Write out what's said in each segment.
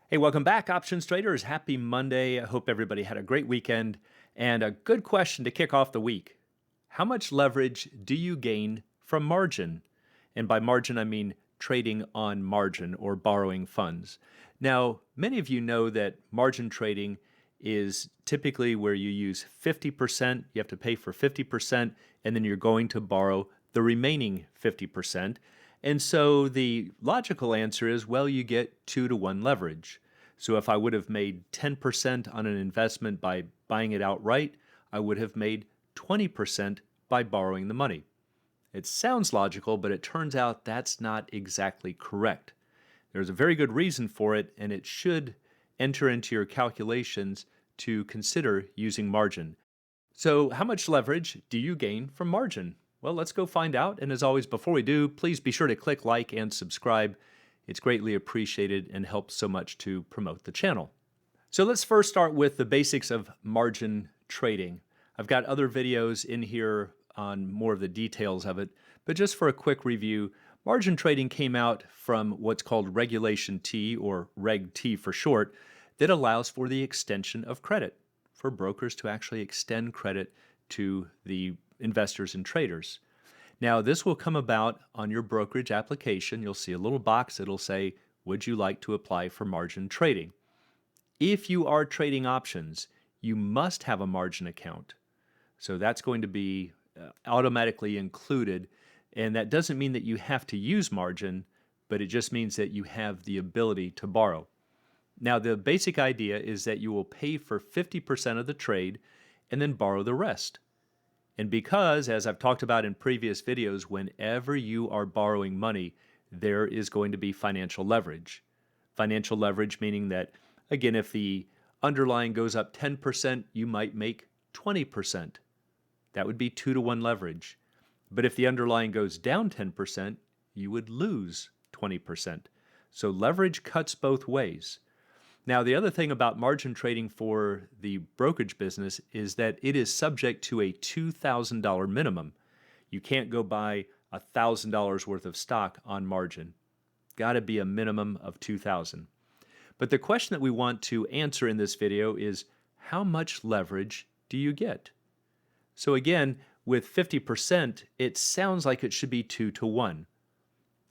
Hey, welcome back, options traders. Happy Monday. I hope everybody had a great weekend. And a good question to kick off the week. How much leverage do you gain from margin? And by margin, I mean trading on margin or borrowing funds. Now, many of you know that margin trading is typically where you use 50%, you have to pay for 50%, and then you're going to borrow the remaining 50%. And so the logical answer is, well, you get 2-to-1 leverage. So if I would have made 10% on an investment by buying it outright, I would have made 20% by borrowing the money. It sounds logical, but it turns out that's not exactly correct. There's a very good reason for it, and it should enter into your calculations to consider using margin. So, how much leverage do you gain from margin? Well, let's go find out. And as always, before we do, please be sure to click like and subscribe. It's greatly appreciated and helps so much to promote the channel. So let's first start with the basics of margin trading. I've got other videos in here on more of the details of it, but just for a quick review, margin trading came out from what's called Regulation T, or Reg T for short, that allows for the extension of credit, for brokers to actually extend credit to the investors and traders. Now, this will come about on your brokerage application. You'll see a little box that'll say, would you like to apply for margin trading? If you are trading options, you must have a margin account. So that's going to be automatically included. And that doesn't mean that you have to use margin, but it just means that you have the ability to borrow. Now, the basic idea is that you will pay for 50% of the trade and then borrow the rest. And because, as I've talked about in previous videos, whenever you are borrowing money, there is going to be financial leverage. Financial leverage meaning that, again, if the underlying goes up 10%, you might make 20%. That would be 2-to-1 leverage. But if the underlying goes down 10%, you would lose 20%. So leverage cuts both ways. Now, the other thing about margin trading for the brokerage business is that it is subject to a $2,000 minimum. You can't go buy $1,000 worth of stock on margin. Got to be a minimum of $2,000. But the question that we want to answer in this video is, how much leverage do you get? So again, with 50%, it sounds like it should be 2-to-1.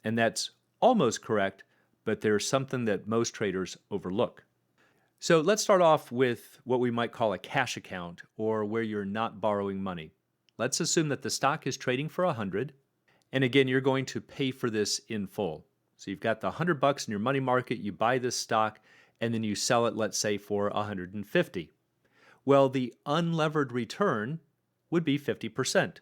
And that's almost correct, but there's something that most traders overlook. So let's start off with what we might call a cash account, or where you're not borrowing money. Let's assume that the stock is trading for 100, and again, you're going to pay for this in full. So you've got the $100 in your money market, you buy this stock, and then you sell it, let's say, for 150. Well, the unlevered return would be 50%.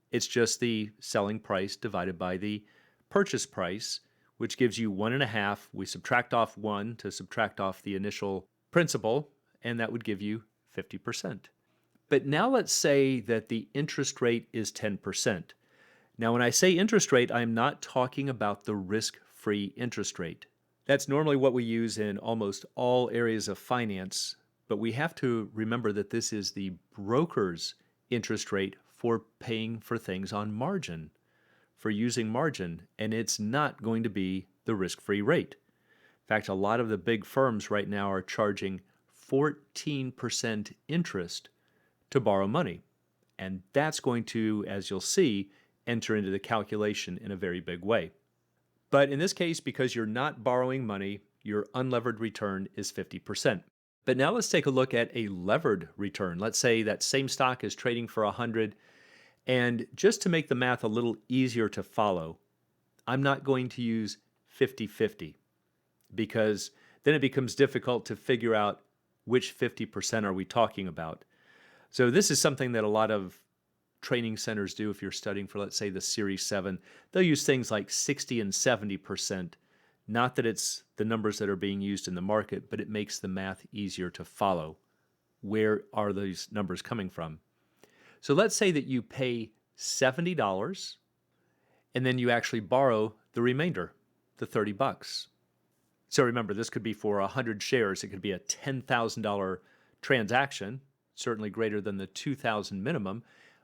It's just the selling price divided by the purchase price, which gives you 1.5. We subtract off 1 to subtract off the initial principal, and that would give you 50%. But now let's say that the interest rate is 10%. Now, when I say interest rate, I'm not talking about the risk-free interest rate. That's normally what we use in almost all areas of finance, but we have to remember that this is the broker's interest rate for paying for things on margin, for using margin, and it's not going to be the risk-free rate. In fact, a lot of the big firms right now are charging 14% interest to borrow money. And that's going to, as you'll see, enter into the calculation in a very big way. But in this case, because you're not borrowing money, your unlevered return is 50%. But now let's take a look at a levered return. Let's say that same stock is trading for 100, and just to make the math a little easier to follow, I'm not going to use 50-50, because then it becomes difficult to figure out which 50% are we talking about. So this is something that a lot of training centers do if you're studying for, let's say, the Series 7. They'll use things like 60 and 70%. Not that it's the numbers that are being used in the market, but it makes the math easier to follow. Where are these numbers coming from? So let's say that you pay $70 and then you actually borrow the remainder, the $30. So remember, this could be for 100 shares. It could be a $10,000 transaction, certainly greater than the $2,000 minimum,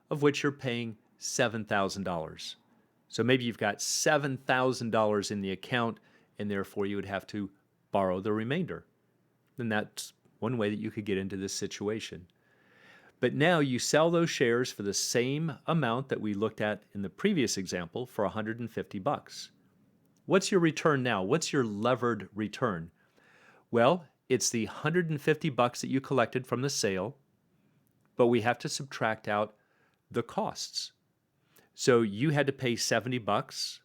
of which you're paying $7,000. So maybe you've got $7,000 in the account, and therefore you would have to borrow the remainder. And that's one way that you could get into this situation. But now you sell those shares for the same amount that we looked at in the previous example for 150 bucks. What's your return now? What's your levered return? Well, it's the 150 bucks that you collected from the sale, but we have to subtract out the costs. So you had to pay 70 bucks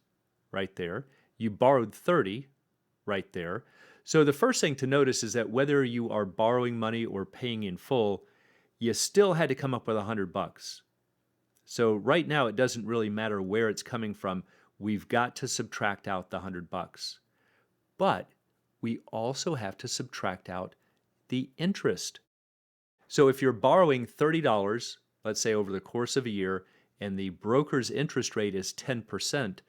right there. You borrowed 30 right there. So the first thing to notice is that whether you are borrowing money or paying in full, you still had to come up with 100 bucks. So right now it doesn't really matter where it's coming from. We've got to subtract out the 100 bucks. But we also have to subtract out the interest. So if you're borrowing $30, let's say over the course of a year, and the broker's interest rate is 10%,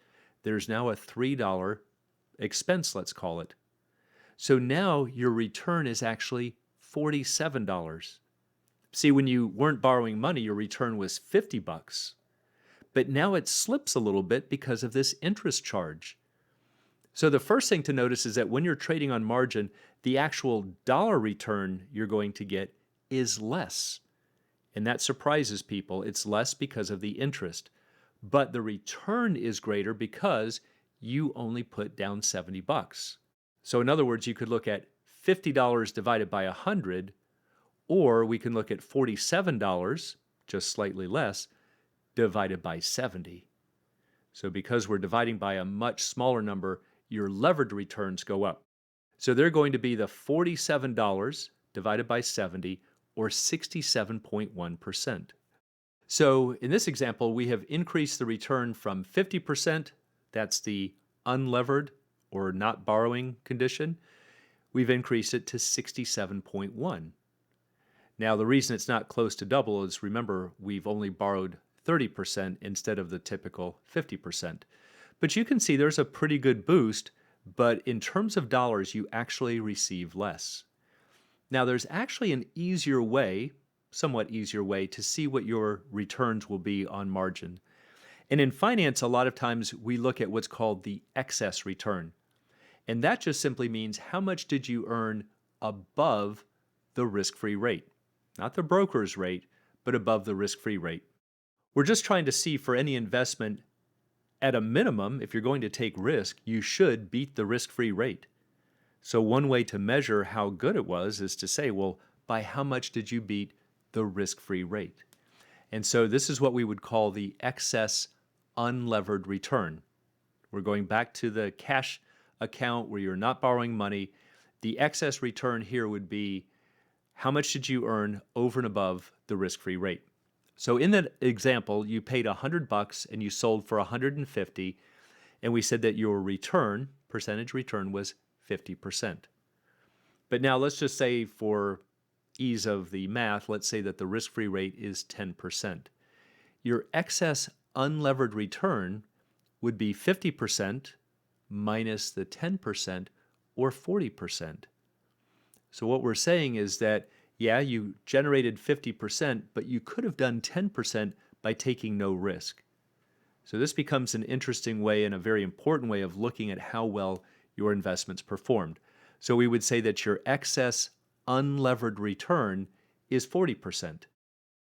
there's now a $3 expense, let's call it. So now your return is actually $47. See, when you weren't borrowing money, your return was 50 bucks. But now it slips a little bit because of this interest charge. So the first thing to notice is that when you're trading on margin, the actual dollar return you're going to get is less. And that surprises people. It's less because of the interest. But the return is greater because you only put down 70 bucks. So in other words, you could look at $50 divided by 100, or we can look at $47, just slightly less, divided by 70. So because we're dividing by a much smaller number, your levered returns go up. So they're going to be the $47 divided by 70, or 67.1%. So in this example, we have increased the return from 50%, that's the unlevered or not borrowing condition, we've increased it to 67.1. Now, the reason it's not close to double is, remember, we've only borrowed 30% instead of the typical 50%. But you can see there's a pretty good boost, but in terms of dollars, you actually receive less. Now, there's actually an easier way, somewhat easier way, to see what your returns will be on margin. And in finance, a lot of times we look at what's called the excess return. And that just simply means how much did you earn above the risk-free rate? Not the broker's rate, but above the risk-free rate. We're just trying to see for any investment, at a minimum, if you're going to take risk, you should beat the risk-free rate. So one way to measure how good it was is to say, well, by how much did you beat the risk-free rate? And so this is what we would call the excess unlevered return. We're going back to the cash account where you're not borrowing money. The excess return here would be how much did you earn over and above the risk-free rate? So in that example, you paid 100 bucks and you sold for 150, and we said that your return, percentage return, was 50%. But now let's just say, for ease of the math, let's say that the risk-free rate is 10%. Your excess unlevered return would be 50% minus the 10%, or 40%. So what we're saying is that, yeah, you generated 50%, but you could have done 10% by taking no risk. So this becomes an interesting way and a very important way of looking at how well your investments performed. So we would say that your excess unlevered return is 40%.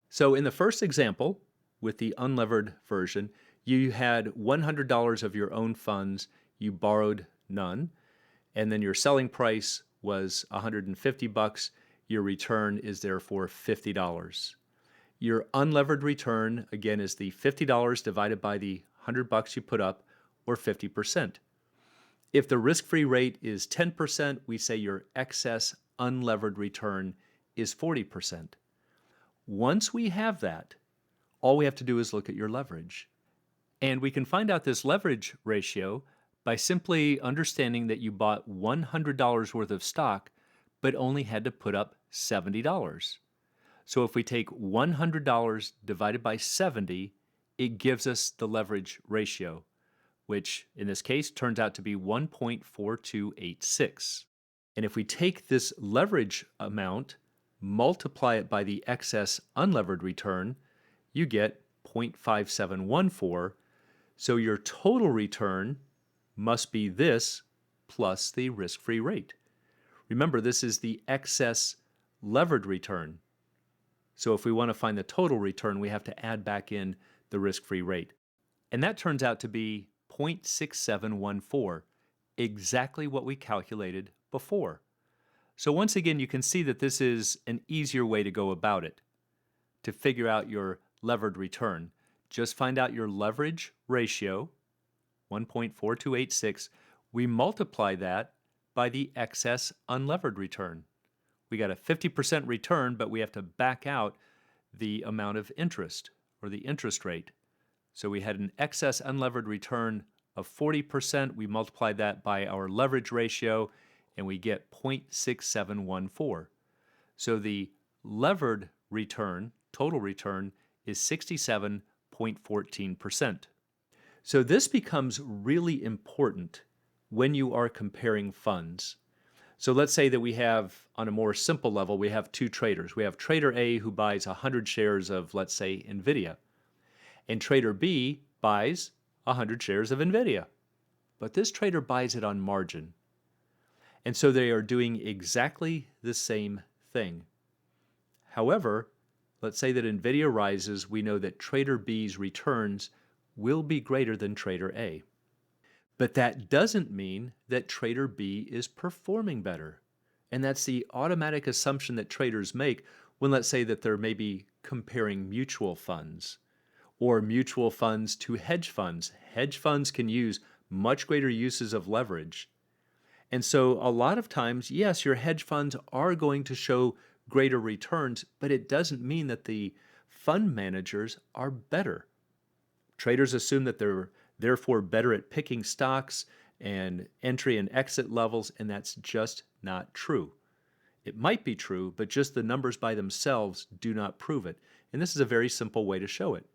So in the first example, with the unlevered version, you had $100 of your own funds, you borrowed none, and then your selling price was 150 bucks. Your return is therefore $50. Your unlevered return, again, is the $50 divided by the 100 bucks you put up, or 50%. If the risk-free rate is 10%, we say your excess unlevered return is 40%. Once we have that, all we have to do is look at your leverage. And we can find out this leverage ratio by simply understanding that you bought $100 worth of stock, but only had to put up $70. So if we take $100 divided by 70, it gives us the leverage ratio, which in this case turns out to be 1.4286. And if we take this leverage amount, multiply it by the excess unlevered return, you get 0.5714. So your total return must be this plus the risk-free rate. Remember, this is the excess levered return. So if we want to find the total return, we have to add back in the risk-free rate. And that turns out to be 0.6714, exactly what we calculated before. So once again, you can see that this is an easier way to go about it. To figure out your levered return, just find out your leverage ratio, 1.4286. We multiply that by the excess unlevered return. We got a 50% return, but we have to back out the amount of interest, or the interest rate. So we had an excess unlevered return of 40%. We multiply that by our leverage ratio, and we get 0.6714. So the levered return, total return, is 67.14%. So this becomes really important when you are comparing funds. So let's say that we have, on a more simple level, we have two traders. We have trader A who buys 100 shares of, let's say, NVIDIA. And trader B buys 100 shares of NVIDIA. But this trader buys it on margin. And so they are doing exactly the same thing. However, let's say that NVIDIA rises, we know that trader B's returns will be greater than trader A. But that doesn't mean that trader B is performing better. And that's the automatic assumption that traders make when, let's say, that they're maybe comparing mutual funds or mutual funds to hedge funds. Hedge funds can use much greater uses of leverage. And so a lot of times, yes, your hedge funds are going to show greater returns, but it doesn't mean that the fund managers are better. Traders assume that they're therefore better at picking stocks and entry and exit levels, and that's just not true. It might be true, but just the numbers by themselves do not prove it. And this is a very simple way to show it.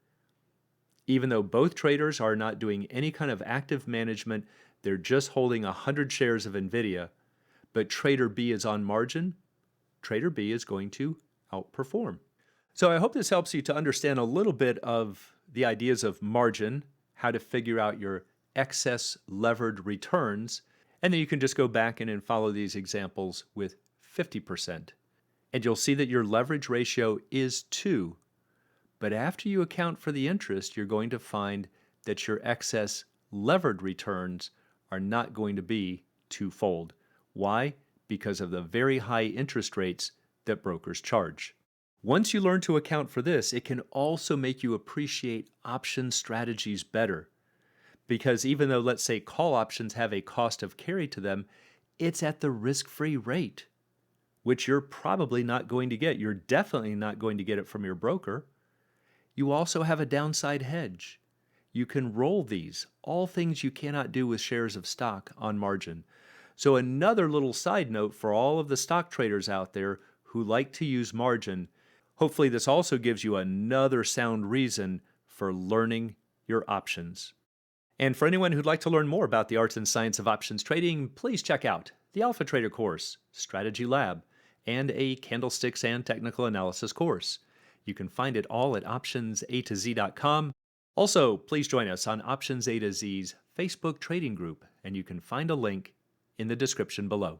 Even though both traders are not doing any kind of active management, they're just holding 100 shares of NVIDIA, but trader B is on margin, trader B is going to outperform. So I hope this helps you to understand a little bit of the ideas of margin, how to figure out your excess levered returns, and then you can just go back and follow these examples with 50%. And you'll see that your leverage ratio is 2. But after you account for the interest, you're going to find that your excess levered returns are not going to be twofold. Why? Because of the very high interest rates that brokers charge. Once you learn to account for this, it can also make you appreciate option strategies better. Because even though, let's say, call options have a cost of carry to them, it's at the risk-free rate, which you're probably not going to get. You're definitely not going to get it from your broker. You also have a downside hedge. You can roll these, all things you cannot do with shares of stock on margin. So another little side note for all of the stock traders out there who like to use margin, hopefully this also gives you another sound reason for learning your options. And for anyone who'd like to learn more about the arts and science of options trading, please check out the Alpha Trader course, Strategy Lab, and a Candlesticks and Technical Analysis course. You can find it all at optionsatoz.com. Also, please join us on Options A to Z's Facebook trading group, and you can find a link in the description below.